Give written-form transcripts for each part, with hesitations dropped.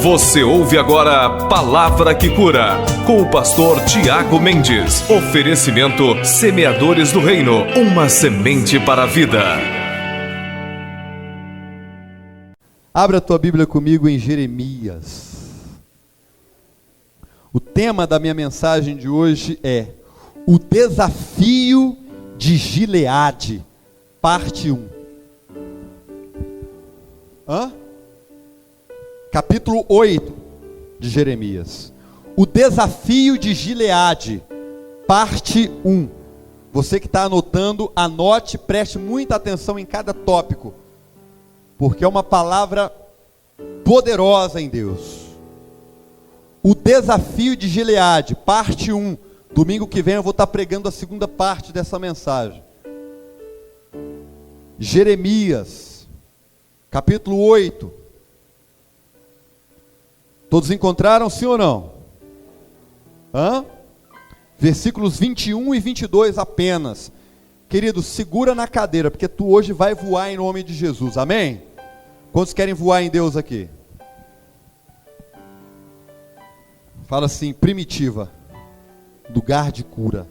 Você ouve agora a Palavra que Cura, com o pastor Tiago Mendes. Oferecimento Semeadores do Reino, uma semente para a vida. Abra a tua Bíblia comigo em Jeremias. O tema da minha mensagem de hoje é o desafio de Gileade, parte 1. Capítulo 8 de Jeremias. O desafio de Gileade, parte 1. Você que está anotando, anote, preste muita atenção em cada tópico, porque é uma palavra poderosa em Deus. O desafio de Gileade, parte 1. Domingo que vem eu vou estar pregando a segunda parte dessa mensagem. Jeremias, capítulo 8. Todos encontraram, sim ou não? Versículos 21 e 22 apenas. Querido, segura na cadeira, porque tu hoje vai voar em nome de Jesus, amém? Quantos querem voar em Deus aqui? Fala assim, primitiva, lugar de cura.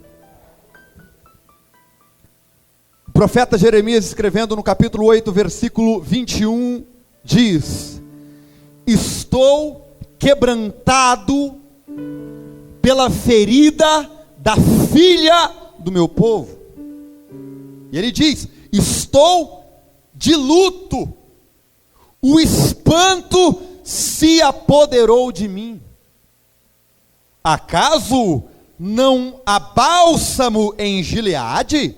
O profeta Jeremias, escrevendo no capítulo 8, versículo 21, diz: estou quebrantado pela ferida da filha do meu povo. E ele diz: estou de luto, o espanto se apoderou de mim. Acaso não há bálsamo em Gileade?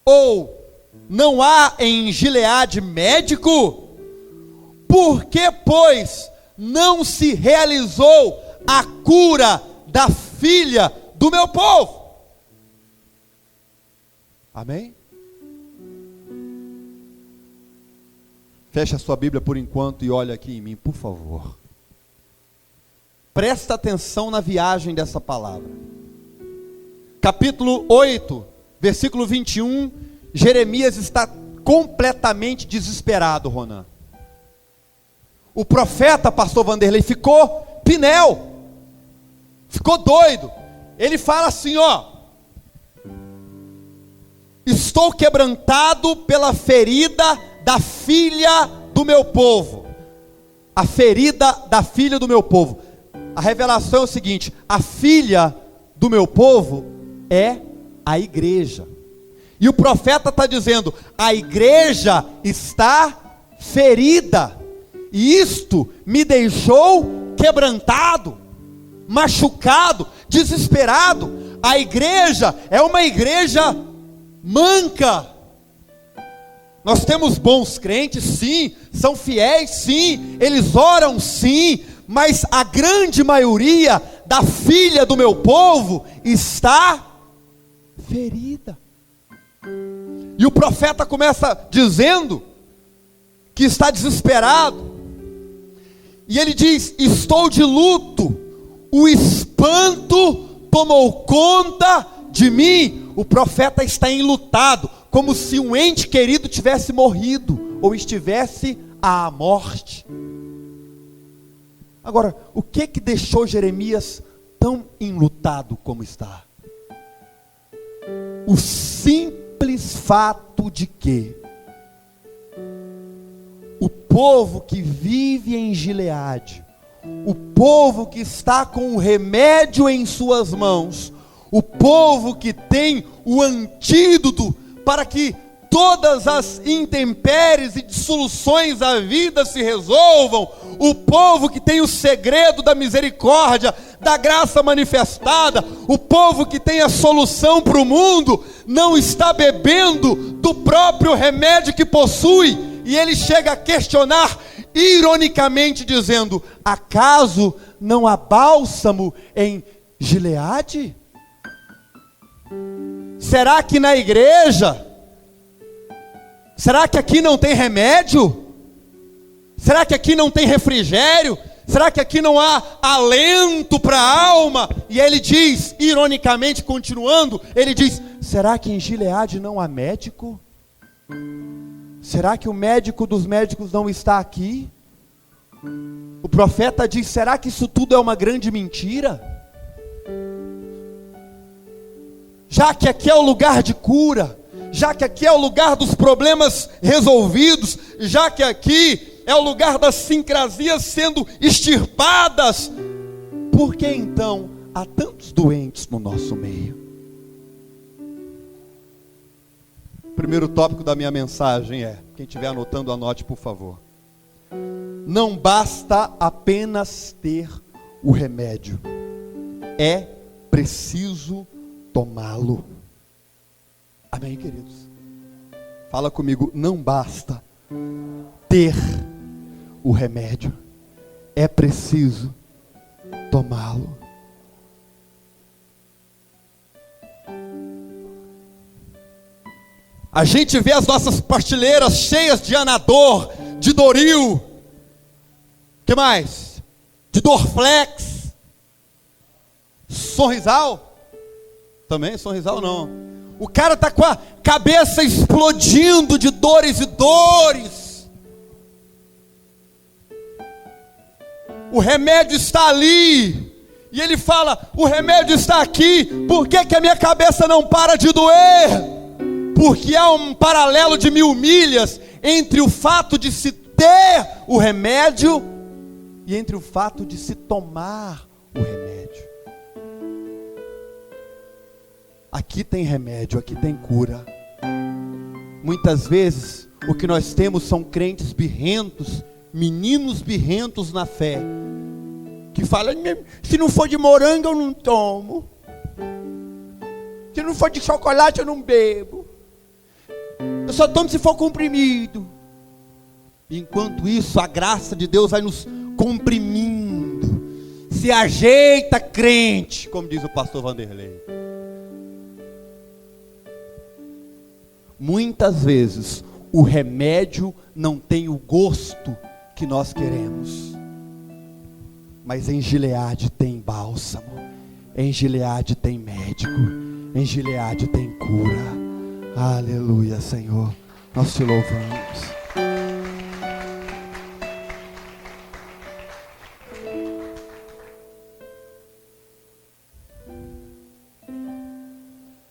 Ou não há em Gileade médico? Por que, pois, não se realizou a cura da filha do meu povo? Amém? Fecha a sua Bíblia por enquanto e olha aqui em mim, por favor. Presta atenção na viagem dessa palavra. Capítulo 8, versículo 21, Jeremias está completamente desesperado, Ronan. O profeta, pastor Vanderlei, ficou pinel, ficou doido. Ele fala assim, estou quebrantado pela ferida da filha do meu povo. A ferida da filha do meu povo. A revelação é o seguinte: a filha do meu povo é a igreja. E o profeta está dizendo: a igreja está ferida. E isto me deixou quebrantado, machucado, desesperado. A igreja é uma igreja manca. Nós temos bons crentes, sim, são fiéis, sim, eles oram, sim, mas a grande maioria da filha do meu povo está ferida. E o profeta começa dizendo que está desesperado. E ele diz: estou de luto, o espanto tomou conta de mim. O profeta está enlutado, como se um ente querido tivesse morrido, ou estivesse à morte. Agora, o que deixou Jeremias tão enlutado como está? O simples fato de que o povo que vive em Gileade, o povo que está com o remédio em suas mãos, o povo que tem o antídoto para que todas as intempéries e dissoluções da vida se resolvam, o povo que tem o segredo da misericórdia, da graça manifestada, o povo que tem a solução para o mundo, não está bebendo do próprio remédio que possui. E ele chega a questionar, ironicamente dizendo: acaso não há bálsamo em Gileade? Será que na igreja? Será que aqui não tem remédio? Será que aqui não tem refrigério? Será que aqui não há alento para a alma? E ele diz, ironicamente continuando, ele diz: será que em Gileade não há médico? Será que o médico dos médicos não está aqui? O profeta diz: será que isso tudo é uma grande mentira? Já que aqui é o lugar de cura, já que aqui é o lugar dos problemas resolvidos, já que aqui é o lugar das sincrasias sendo extirpadas, por que então há tantos doentes no nosso meio? Primeiro tópico da minha mensagem é, quem estiver anotando, anote por favor. Não basta apenas ter o remédio, é preciso tomá-lo. Amém, queridos? Fala comigo, não basta ter o remédio, é preciso tomá-lo. A gente vê as nossas prateleiras cheias de Anador, de Doril, que mais? De Dorflex, Sorrisal, também Sorrisal não. O cara está com a cabeça explodindo de dores e dores. O remédio está ali, e ele fala: o remédio está aqui, por que a minha cabeça não para de doer? Porque há um paralelo de 1000 milhas entre o fato de se ter o remédio e entre o fato de se tomar o remédio. Aqui tem remédio, aqui tem cura. Muitas vezes o que nós temos são crentes birrentos, meninos birrentos na fé, que falam: se não for de morango eu não tomo, se não for de chocolate eu não bebo, eu só tomo se for comprimido. Enquanto isso, a graça de Deus vai nos comprimindo. Se ajeita, crente, como diz o pastor Vanderlei. Muitas vezes o remédio não tem o gosto que nós queremos, mas em Gileade tem bálsamo, em Gileade tem médico, em Gileade tem cura. Aleluia, Senhor, nós te louvamos.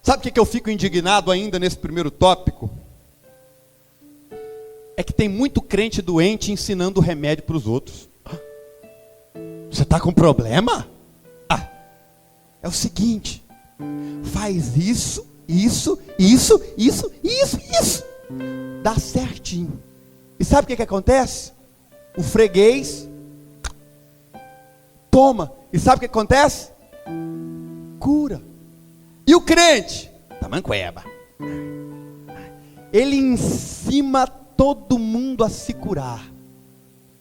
Sabe o que eu fico indignado ainda nesse primeiro tópico? É que tem muito crente doente ensinando remédio para os outros. Você está com problema? É o seguinte: faz isso, dá certinho. E sabe o que acontece? O freguês toma. E sabe o que acontece? Cura. E o crente? Tamanqueba. Ele ensina todo mundo a se curar,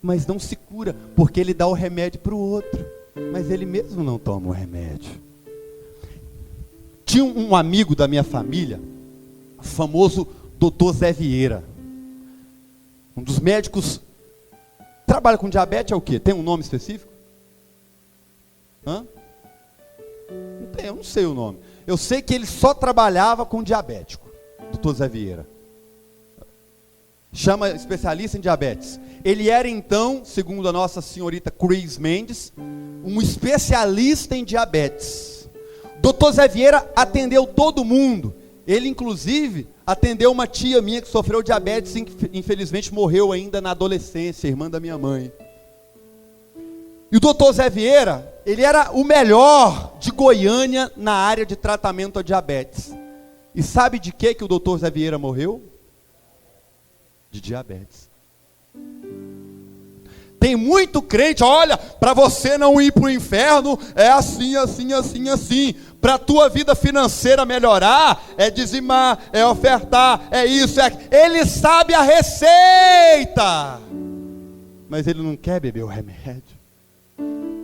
mas não se cura, porque ele dá o remédio para o outro, mas ele mesmo não toma o remédio. Tinha um amigo da minha família, o famoso Dr. Zé Vieira, um dos médicos. Trabalha com diabetes, é o quê? Tem um nome específico? Não tem, eu não sei o nome. Eu sei que ele só trabalhava com diabético, Dr. Zé Vieira. Chama especialista em diabetes. Ele era então, segundo a nossa senhorita Cris Mendes, um especialista em diabetes. Dr. Zé Vieira atendeu todo mundo. Ele inclusive atendeu uma tia minha que sofreu diabetes e infelizmente morreu ainda na adolescência, irmã da minha mãe. E o Dr. Zé Vieira, ele era o melhor de Goiânia na área de tratamento a diabetes. E sabe de que o Dr. Zé Vieira morreu? De diabetes. Tem muito crente, olha, para você não ir para o inferno, é assim. Para a tua vida financeira melhorar, é dizimar, é ofertar, é isso, é aquilo. Ele sabe a receita, mas ele não quer beber o remédio.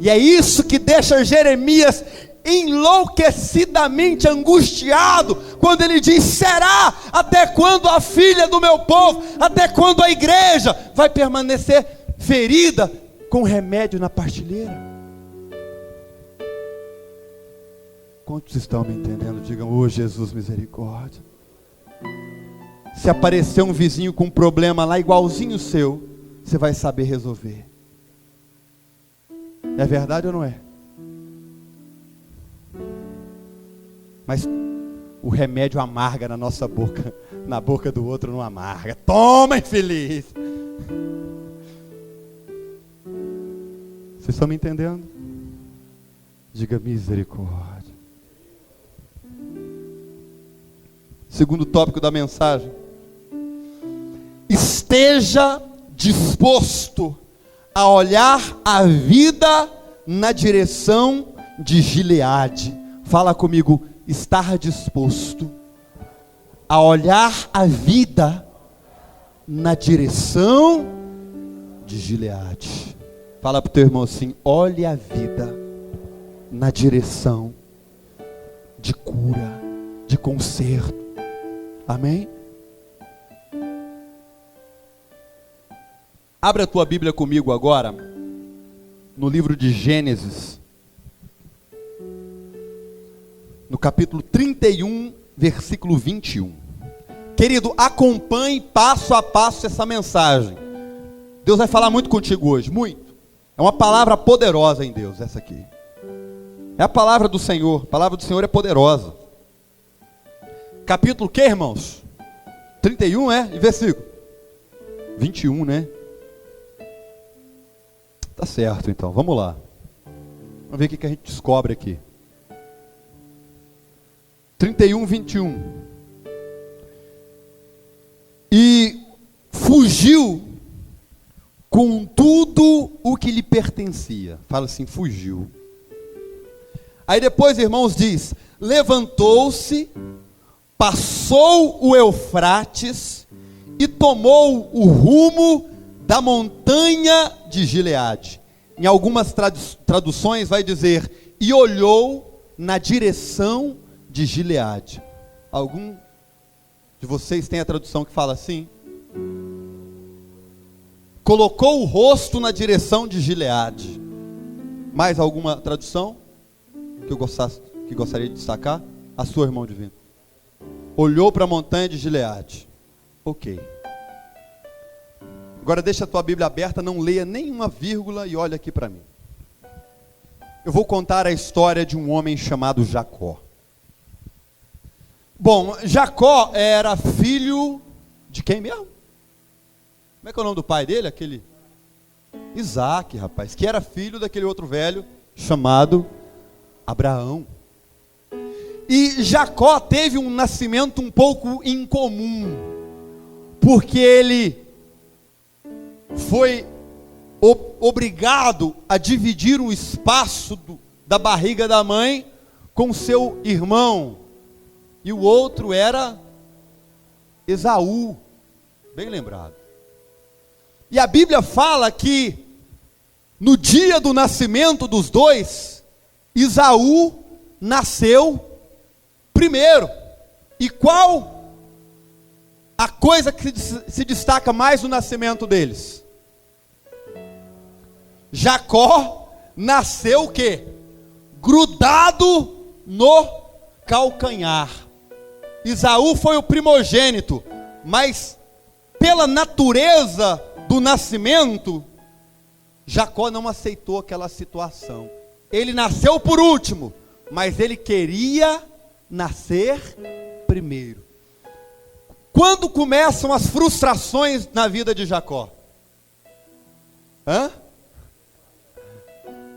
E é isso que deixa Jeremias enlouquecidamente angustiado, quando ele diz: será até quando a filha do meu povo, até quando a igreja vai permanecer ferida com remédio na partilheira? Quantos estão me entendendo? Digam: ô Jesus, misericórdia. Se aparecer um vizinho com um problema lá igualzinho o seu, você vai saber resolver. É verdade ou não é? Mas o remédio amarga na nossa boca, na boca do outro não amarga. Toma, infeliz! Vocês estão me entendendo? Diga misericórdia. Segundo tópico da mensagem: esteja disposto a olhar a vida na direção de Gileade. Fala comigo: estar disposto a olhar a vida na direção de Gileade. Fala para o teu irmão assim: olhe a vida na direção de cura, de conserto. Amém? Abra a tua Bíblia comigo agora, no livro de Gênesis, no capítulo 31, versículo 21. Querido, acompanhe passo a passo essa mensagem. Deus vai falar muito contigo hoje, muito. É uma palavra poderosa em Deus, essa aqui. É a palavra do Senhor. A palavra do Senhor é poderosa. Capítulo que, irmãos? 31, e versículo 21, né? Tá certo, então, vamos lá. Vamos ver o que a gente descobre aqui. 31, 21. E fugiu com tudo o que lhe pertencia. Fala assim: fugiu. Aí depois, irmãos, diz: levantou-se, passou o Eufrates e tomou o rumo da montanha de Gileade. Em algumas traduções vai dizer: e olhou na direção de Gileade. Algum de vocês tem a tradução que fala assim? Colocou o rosto na direção de Gileade. Mais alguma tradução que gostaria de destacar? A sua, irmão divino. Olhou para a montanha de Gileade. Ok. Agora deixa a tua Bíblia aberta, não leia nenhuma vírgula e olha aqui para mim. Eu vou contar a história de um homem chamado Jacó. Bom, Jacó era filho de quem mesmo? Como é que é o nome do pai dele? Aquele Isaac, rapaz, que era filho daquele outro velho chamado Abraão. E Jacó teve um nascimento um pouco incomum, porque ele foi obrigado a dividir o espaço da barriga da mãe com seu irmão, e o outro era Esaú, bem lembrado. E a Bíblia fala que no dia do nascimento dos dois, Esaú nasceu primeiro. E qual a coisa que se destaca mais no nascimento deles? Jacó nasceu o quê? Grudado no calcanhar. Esaú foi o primogênito, mas pela natureza do nascimento, Jacó não aceitou aquela situação. Ele nasceu por último, mas ele queria nascer primeiro. Quando começam as frustrações na vida de Jacó?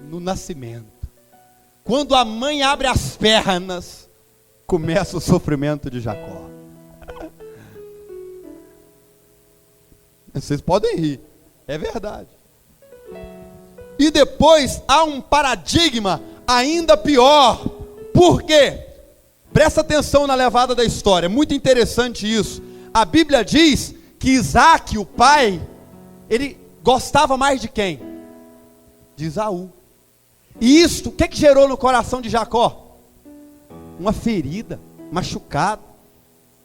No nascimento. Quando a mãe abre as pernas, começa o sofrimento de Jacó. Vocês podem rir, é verdade. E depois há um paradigma ainda pior. Por quê? Presta atenção na levada da história, é muito interessante isso. A Bíblia diz que Isaac, o pai, ele gostava mais de quem? De Esaú. E isto, o que gerou no coração de Jacó? Uma ferida, machucado.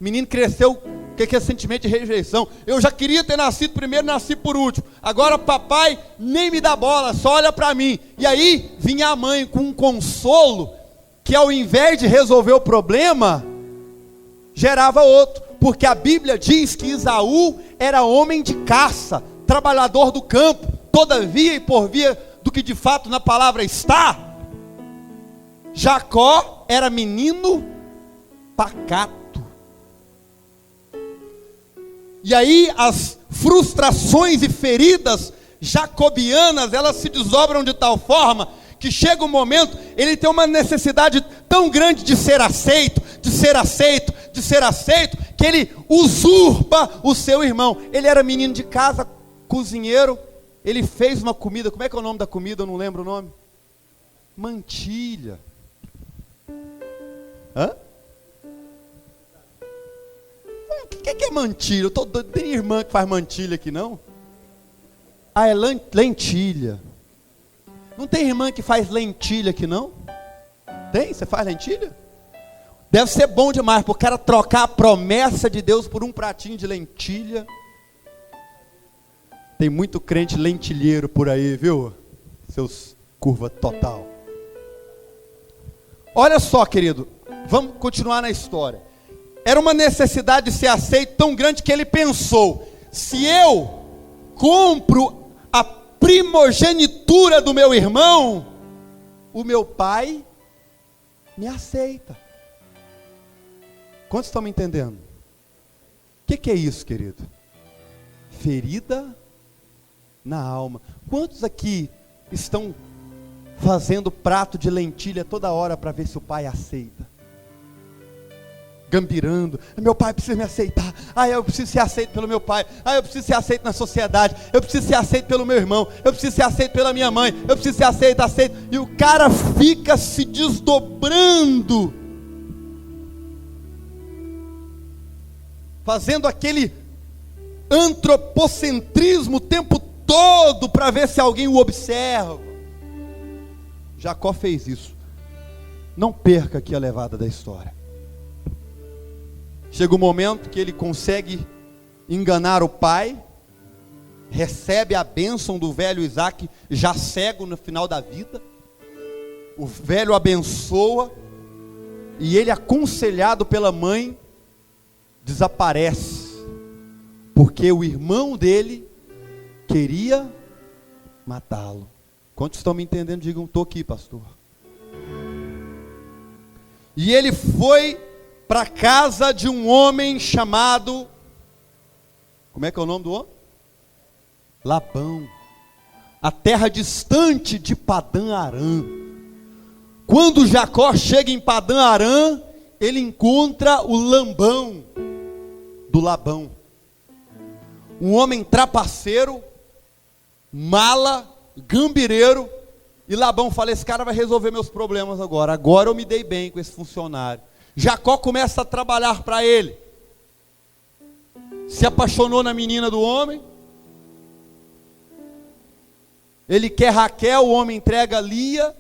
O menino cresceu, o que é sentimento de rejeição? Eu já queria ter nascido primeiro, nasci por último. Agora papai nem me dá bola, só olha para mim. E aí vinha a mãe com um consolo, que ao invés de resolver o problema, gerava outro. Porque a Bíblia diz que Esaú era homem de caça, trabalhador do campo. Todavia e por via do que de fato na palavra está. Jacó era menino pacato. E aí as frustrações e feridas jacobianas, elas se desdobram de tal forma que chega um momento, ele tem uma necessidade tão grande de ser aceito, de ser aceito, de ser aceito, que ele usurpa o seu irmão. Ele era menino de casa, cozinheiro, ele fez uma comida, como é que é o nome da comida? Eu não lembro o nome. Mantilha. Hã? O que é mantilha? Eu tô doido, tem irmã que faz mantilha aqui não? Ah, é lentilha. Não tem irmã que faz lentilha aqui não? Tem? Você faz lentilha? Deve ser bom demais para o cara trocar a promessa de Deus por um pratinho de lentilha. Tem muito crente lentilheiro por aí, viu? Seus curva total. Olha só, querido, vamos continuar na história. Era uma necessidade de ser aceito tão grande que ele pensou: se eu compro a primogenitura do meu irmão, o meu pai me aceita. Quantos estão me entendendo? O que é isso, querido? Ferida na alma. Quantos aqui estão fazendo prato de lentilha toda hora para ver se o pai aceita? Gambirando: meu pai precisa me aceitar, eu preciso ser aceito pelo meu pai, eu preciso ser aceito na sociedade, eu preciso ser aceito pelo meu irmão, eu preciso ser aceito pela minha mãe, eu preciso ser aceito, e o cara fica se desdobrando, fazendo aquele antropocentrismo o tempo todo para ver se alguém o observa. Jacó fez isso. Não perca aqui a levada da história. Chega um momento que ele consegue enganar o pai, recebe a bênção do velho Isaac, já cego no final da vida. O velho abençoa, e ele, aconselhado pela mãe, desaparece, porque o irmão dele queria matá-lo. Quantos estão me entendendo? Digam: estou aqui, pastor. E ele foi para a casa de um homem chamado, como é que é o nome do homem? Labão. A terra distante de Padã Arã. Quando Jacó chega em Padã Arã, ele encontra o lambão do Labão. Um homem trapaceiro, mala, gambireiro. E Labão fala: esse cara vai resolver meus problemas agora. Agora eu me dei bem com esse funcionário. Jacó começa a trabalhar para ele. Se apaixonou na menina do homem. Ele quer Raquel, o homem entrega Lia.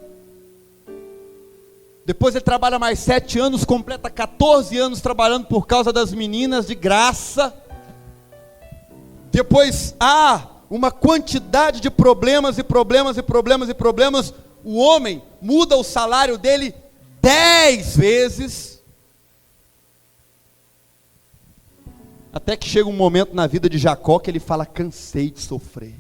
Depois ele trabalha mais 7 anos, completa 14 anos trabalhando por causa das meninas de graça. Depois há uma quantidade de problemas. O homem muda o salário dele 10 vezes. Até que chega um momento na vida de Jacó que ele fala: cansei de sofrer.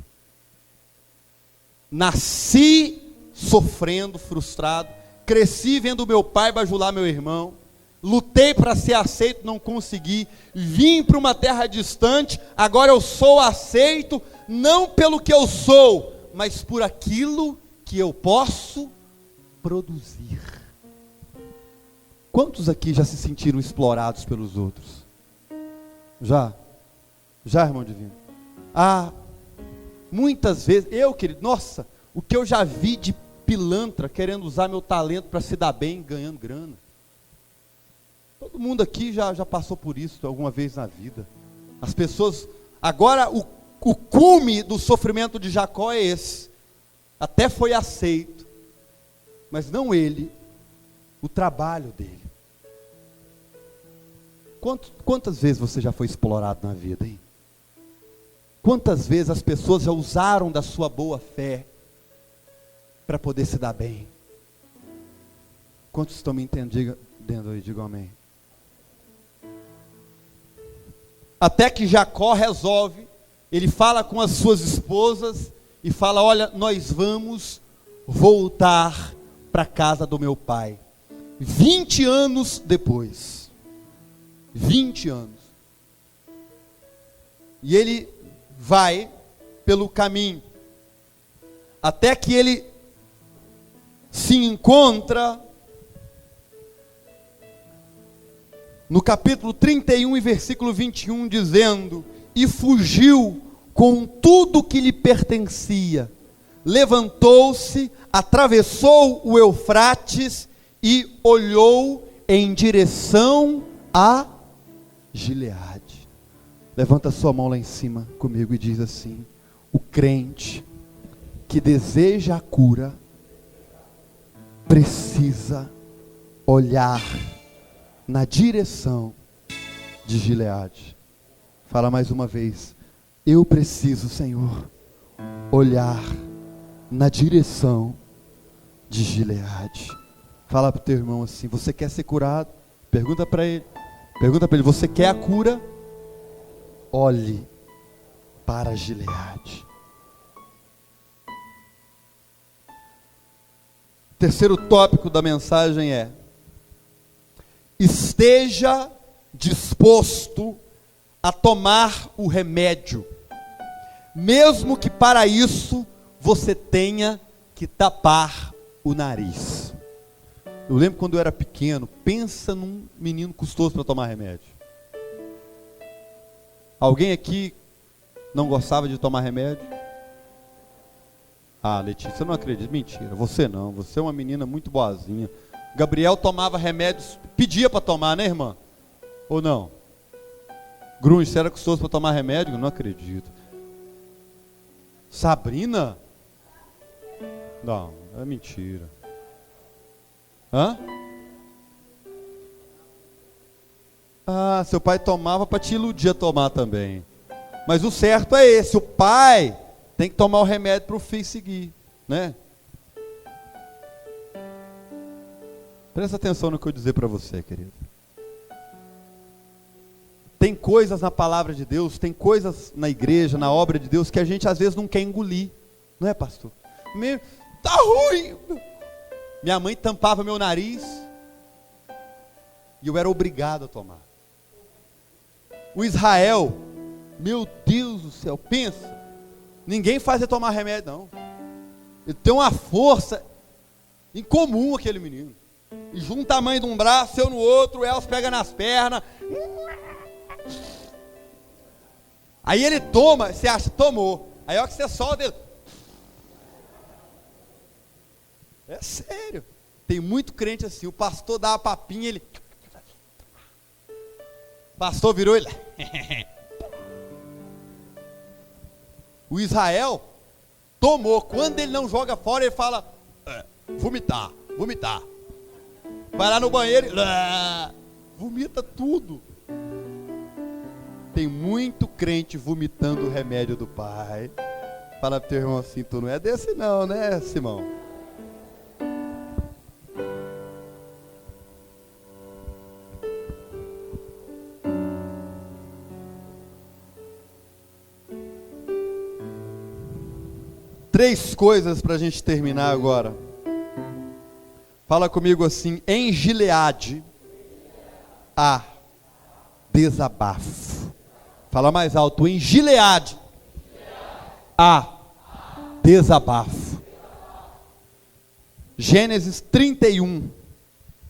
Nasci sofrendo, frustrado. Cresci vendo meu pai bajular meu irmão. Lutei para ser aceito, não consegui. Vim para uma terra distante. Agora eu sou aceito, não pelo que eu sou, mas por aquilo que eu posso produzir. Quantos aqui já se sentiram explorados pelos outros? Já, irmão divino? Muitas vezes, querido, nossa, o que eu já vi de pilantra querendo usar meu talento para se dar bem, ganhando grana. Todo mundo aqui já passou por isso alguma vez na vida. As pessoas, agora o cume do sofrimento de Jacó é esse. Até foi aceito, mas não ele, o trabalho dele. Quantas vezes você já foi explorado na vida, hein? Quantas vezes as pessoas já usaram da sua boa fé para poder se dar bem? Quantos estão me entendendo aí? Digam amém. Até que Jacó resolve, ele fala com as suas esposas, e fala: olha, nós vamos voltar para a casa do meu pai. 20 anos depois. 20 anos. E ele vai pelo caminho, até que ele se encontra no capítulo 31 e versículo 21, dizendo: e fugiu com tudo que lhe pertencia, levantou-se, atravessou o Eufrates e olhou em direção a Gileade. Levanta sua mão lá em cima comigo e diz assim: o crente que deseja a cura precisa olhar na direção de Gileade. Fala mais uma vez: eu preciso, Senhor, olhar na direção de Gileade. Fala para o teu irmão assim: você quer ser curado? Pergunta para ele, você quer a cura? Olhe para Gileade. Terceiro tópico da mensagem é: esteja disposto a tomar o remédio, mesmo que para isso você tenha que tapar o nariz. Eu lembro quando eu era pequeno, pensa num menino custoso para tomar remédio. Alguém aqui não gostava de tomar remédio? Ah, Letícia, eu não acredito. Mentira, você não. Você é uma menina muito boazinha. Gabriel tomava remédios, pedia para tomar, né, irmã? Ou não? Grunge, você era custoso para tomar remédio? Eu não acredito. Sabrina? Não, é mentira. Hã? Ah, seu pai tomava para te iludir a tomar também. Mas o certo é esse: o pai tem que tomar o remédio para o filho seguir, né? Presta atenção no que eu dizer para você, querido. Tem coisas na palavra de Deus, tem coisas na igreja, na obra de Deus, que a gente às vezes não quer engolir, não é, pastor? Tá ruim. Minha mãe tampava meu nariz e eu era obrigado a tomar. O Israel, meu Deus do céu, pensa, ninguém faz ele tomar remédio, não. Ele tem uma força incomum, aquele menino. E junta a mãe de um braço, eu no outro, o Elcio pega nas pernas. Aí ele toma, você acha, tomou. Aí a hora que você solta ele. É sério. Tem muito crente assim, o pastor dá uma papinha, ele. O pastor virou ele. O Israel tomou. Quando ele não joga fora, ele fala: vomitar. Vai lá no banheiro e vomita tudo. Tem muito crente vomitando o remédio do pai. Fala pro teu irmão assim: tu não é desse não, né, Simão? Três coisas para a gente terminar agora. Fala comigo assim: em Gileade há desabafo. Fala mais alto: em Gileade há desabafo. Gênesis 31,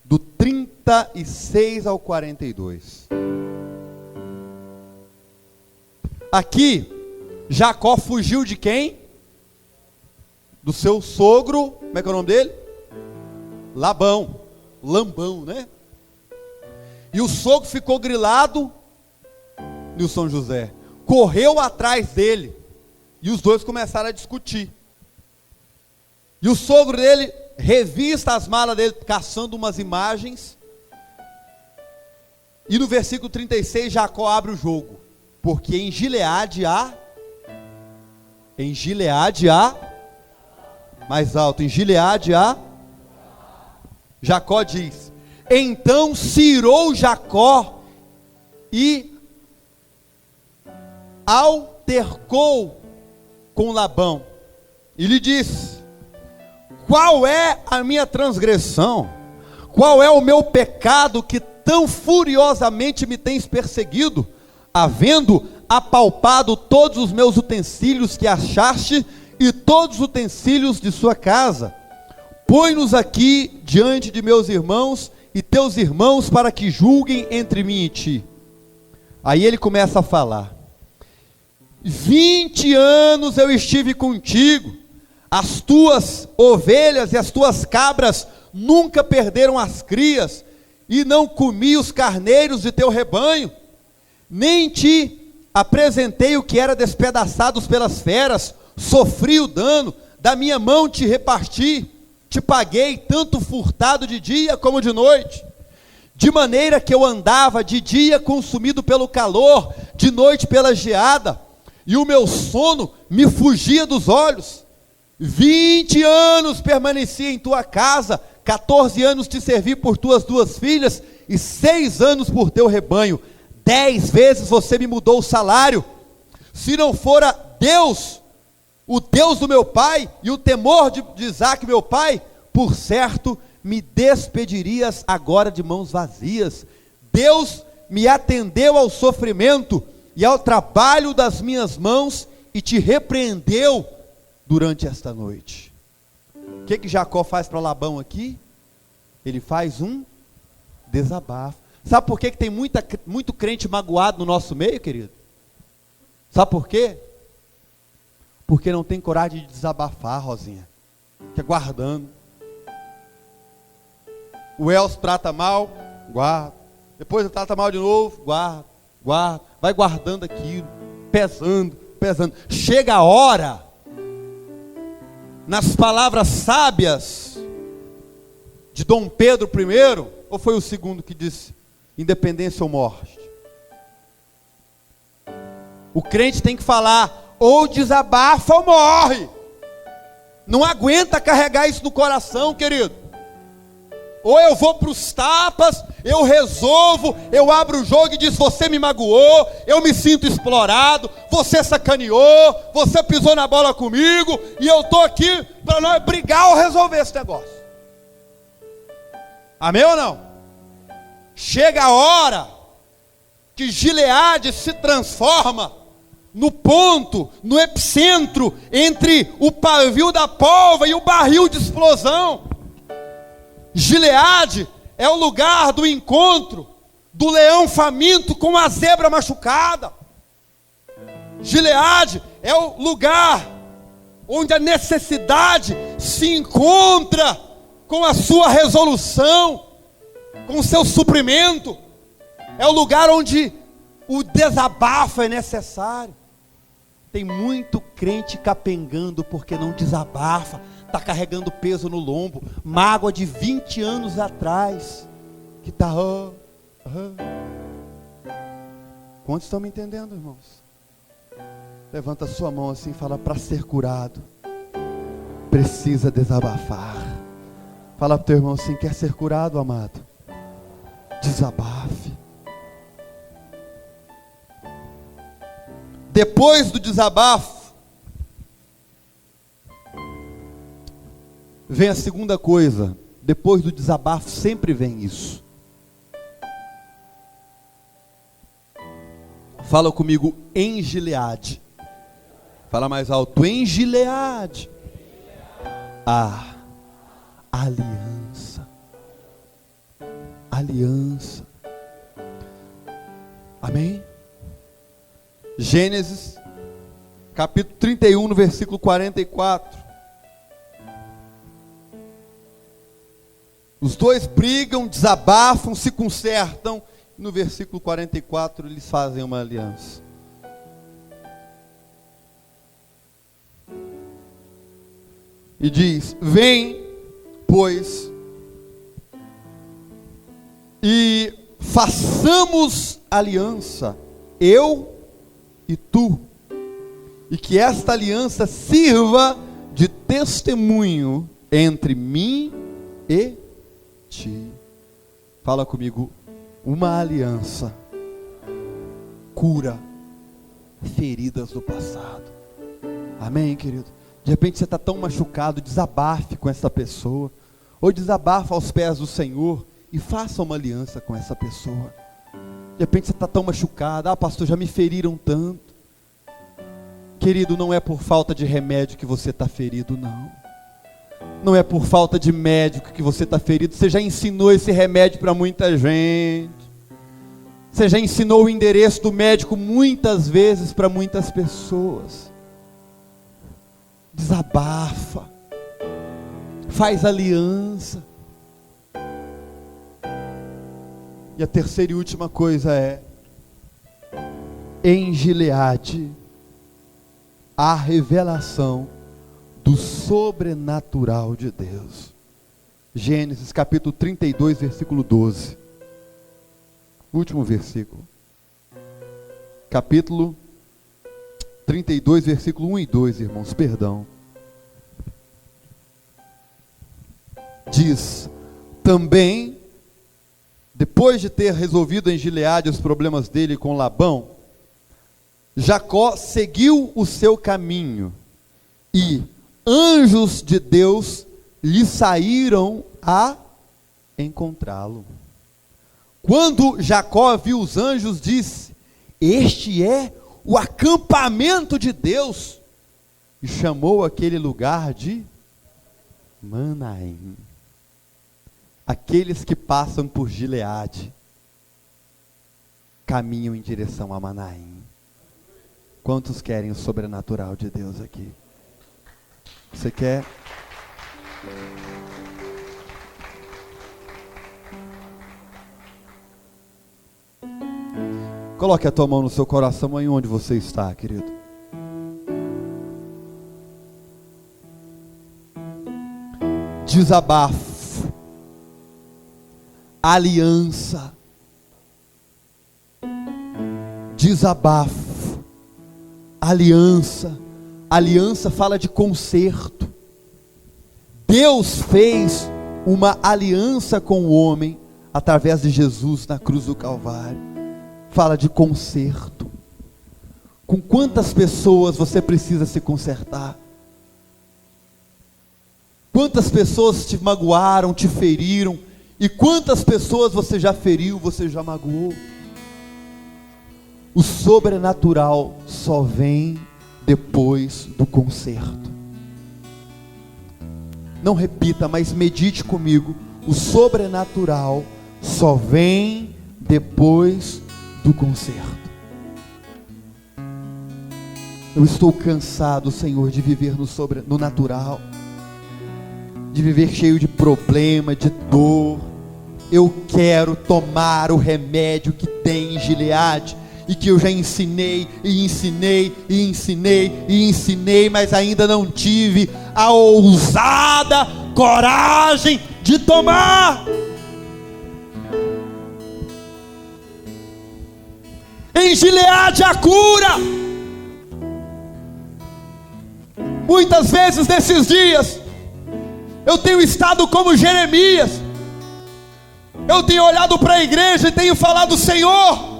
do 36 ao 42. Aqui, Jacó fugiu de quem? Do seu sogro. Como é que é o nome dele? Lambão, né? E o sogro ficou grilado, Nilson José, correu atrás dele, e os dois começaram a discutir. E o sogro dele revista as malas dele, caçando umas imagens, e no versículo 36, Jacó abre o jogo, porque em Gileade há, mais alto, em Gileade há, Jacó diz: então se irou Jacó e altercou com Labão, e lhe disse: qual é a minha transgressão? Qual é o meu pecado que tão furiosamente me tens perseguido, havendo apalpado todos os meus utensílios que achaste e todos os utensílios de sua casa? Põe-nos aqui diante de meus irmãos e teus irmãos, para que julguem entre mim e ti. Aí ele começa a falar: 20 anos eu estive contigo, as tuas ovelhas e as tuas cabras nunca perderam as crias, e não comi os carneiros de teu rebanho, nem te apresentei o que era despedaçados pelas feras, sofri o dano, da minha mão te reparti, te paguei tanto furtado de dia como de noite, de maneira que eu andava de dia consumido pelo calor, de noite pela geada, e o meu sono me fugia dos olhos. 20 anos permaneci em tua casa, 14 anos te servi por tuas 2 filhas, e 6 anos por teu rebanho. 10 vezes você me mudou o salário. Se não fora Deus, o Deus do meu pai, e o temor de Isaque meu pai, por certo me despedirias agora de mãos vazias. Deus me atendeu ao sofrimento e ao trabalho das minhas mãos, e te repreendeu durante esta noite. O que Jacó faz para Labão aqui? Ele faz um desabafo. Sabe por que tem muito crente magoado no nosso meio, querido? Sabe por quê? Porque não tem coragem de desabafar, Rosinha. Fica guardando. O Elcio trata mal, guarda. Depois ele trata mal de novo, guarda. Vai guardando aquilo, pesando. Chega a hora, nas palavras sábias de Dom Pedro I, ou foi o segundo que disse: independência ou morte? O crente tem que falar: ou desabafa ou morre. Não aguenta carregar isso no coração, querido. Ou eu vou para os tapas, eu resolvo, eu abro o jogo e diz: você me magoou, eu me sinto explorado, você sacaneou, você pisou na bola comigo, e eu estou aqui para nós brigar ou resolver esse negócio. Amém ou não? Chega a hora que Gileade se transforma no ponto, no epicentro, entre o pavio da pólvora e o barril de explosão. Gileade é o lugar do encontro do leão faminto com a zebra machucada. Gileade é o lugar onde a necessidade se encontra com a sua resolução, com o seu suprimento. É o lugar onde o desabafo é necessário. Tem muito crente capengando porque não desabafa, está carregando peso no lombo, mágoa de 20 anos atrás, que está... Quantos estão me entendendo, irmãos? Levanta a sua mão assim e fala: para ser curado, precisa desabafar. Fala para o teu irmão assim: quer ser curado, amado? Desabafe. Depois do desabafo, vem a segunda coisa. Depois do desabafo sempre vem isso. Fala comigo: em Gileade. Fala mais alto: em Gileade. A aliança. Aliança. Amém? Gênesis, capítulo 31, no versículo 44. Os dois brigam, desabafam, se consertam. E no versículo 44 eles fazem uma aliança. E diz: vem, pois, e façamos aliança, eu e tu, e que esta aliança sirva de testemunho entre mim e ti. Fala comigo: uma aliança cura feridas do passado. Amém, querido? De repente você está tão machucado, desabafe com essa pessoa, ou desabafa aos pés do Senhor e faça uma aliança com essa pessoa. De repente você está tão machucado, pastor, já me feriram tanto. Querido, não é por falta de remédio que você está ferido, não. Não é por falta de médico que você está ferido. Você já ensinou esse remédio para muita gente. Você já ensinou o endereço do médico muitas vezes para muitas pessoas. Desabafa. Faz aliança. E a terceira e última coisa é: em Gileade, a revelação do sobrenatural de Deus. Gênesis capítulo 32, versículo 12. Último versículo. Capítulo 32, versículo 1 e 2, irmãos, perdão. Diz: também, depois de ter resolvido em Gileade os problemas dele com Labão, Jacó seguiu o seu caminho, e anjos de Deus lhe saíram a encontrá-lo. Quando Jacó viu os anjos, disse: este é o acampamento de Deus, e chamou aquele lugar de Manaim. Aqueles que passam por Gileade caminham em direção a Manaim. Quantos querem o sobrenatural de Deus aqui? Você quer? Coloque a tua mão no seu coração aí onde você está, querido. Desabafo, aliança, desabafo, aliança. Aliança fala de conserto. Deus fez uma aliança com o homem através de Jesus na cruz do Calvário. Fala de conserto. Com quantas pessoas você precisa se consertar? Quantas pessoas te magoaram, te feriram? E quantas pessoas você já feriu, você já magoou? O sobrenatural só vem depois do conserto. Não repita, mas medite comigo. O sobrenatural só vem depois do conserto. Eu estou cansado, Senhor, de viver no natural, de viver cheio de problema, de dor. Eu quero tomar o remédio que tem em Gileade, e que eu já ensinei, mas ainda não tive a ousada coragem de tomar. Em Gileade a cura. Muitas vezes nesses dias eu tenho estado como Jeremias. Eu tenho olhado para a igreja e tenho falado: Senhor,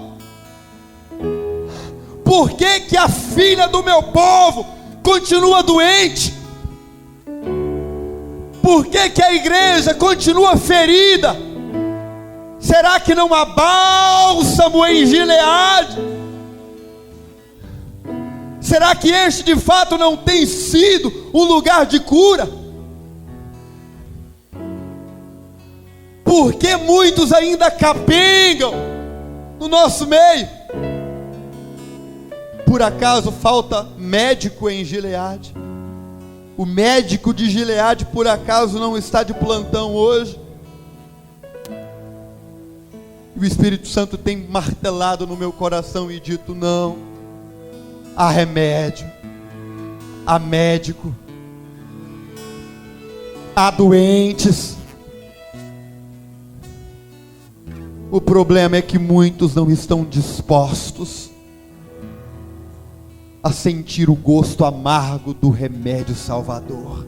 por que que a filha do meu povo continua doente? Por que que a igreja continua ferida? Será que não há bálsamo em Gileade? Será que este de fato não tem sido um lugar de cura? Por que muitos ainda capengam no nosso meio? Por acaso falta médico em Gileade? O médico de Gileade por acaso não está de plantão hoje? O Espírito Santo tem martelado no meu coração e dito: não, há remédio, há médico, há doentes. O problema é que muitos não estão dispostos a sentir o gosto amargo do remédio salvador.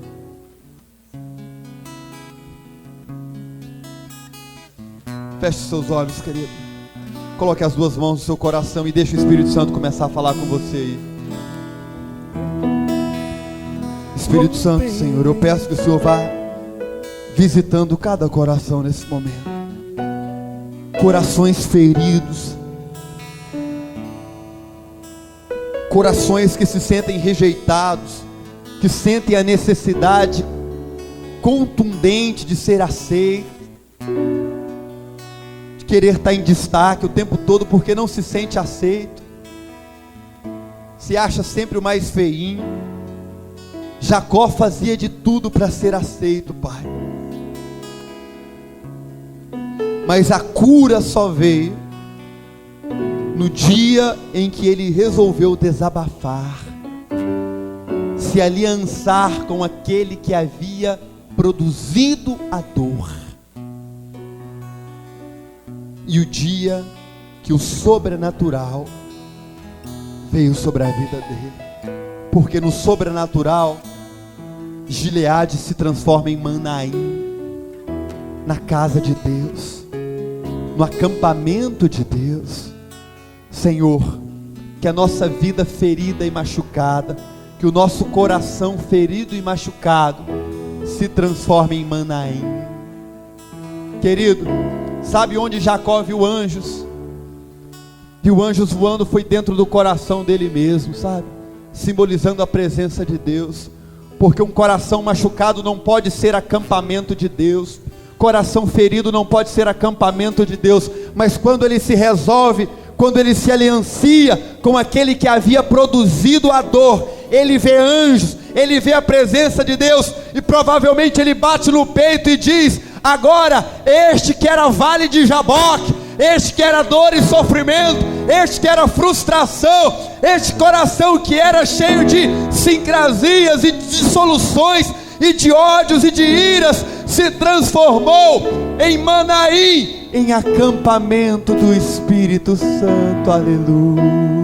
Feche seus olhos, querido. Coloque as duas mãos no seu coração e deixe o Espírito Santo começar a falar com você aí. Espírito Santo, Senhor, eu peço que o Senhor vá visitando cada coração nesse momento. Corações feridos, corações que se sentem rejeitados, que sentem a necessidade contundente de ser aceito, de querer estar em destaque o tempo todo porque não se sente aceito, se acha sempre o mais feinho. Jacó fazia de tudo para ser aceito, Pai, mas a cura só veio no dia em que ele resolveu desabafar, se aliançar com aquele que havia produzido a dor. E o dia que o sobrenatural veio sobre a vida dele, porque no sobrenatural Gileade se transforma em Manaim, na casa de Deus, no acampamento de Deus. Senhor, que a nossa vida ferida e machucada, que o nosso coração ferido e machucado se transforme em Manaim. Querido, sabe onde Jacó viu anjos? Viu anjos voando, foi dentro do coração dele mesmo, sabe? Simbolizando a presença de Deus, porque um coração machucado não pode ser acampamento de Deus, coração ferido não pode ser acampamento de Deus, mas quando ele se resolve, quando ele se aliancia com aquele que havia produzido a dor, ele vê anjos, ele vê a presença de Deus, e provavelmente ele bate no peito e diz: agora, este que era vale de Jaboque, este que era dor e sofrimento, este que era frustração, este coração que era cheio de sincrasias e de dissoluções e de ódios e de iras, se transformou em Manaim, em acampamento do Espírito Santo. Aleluia.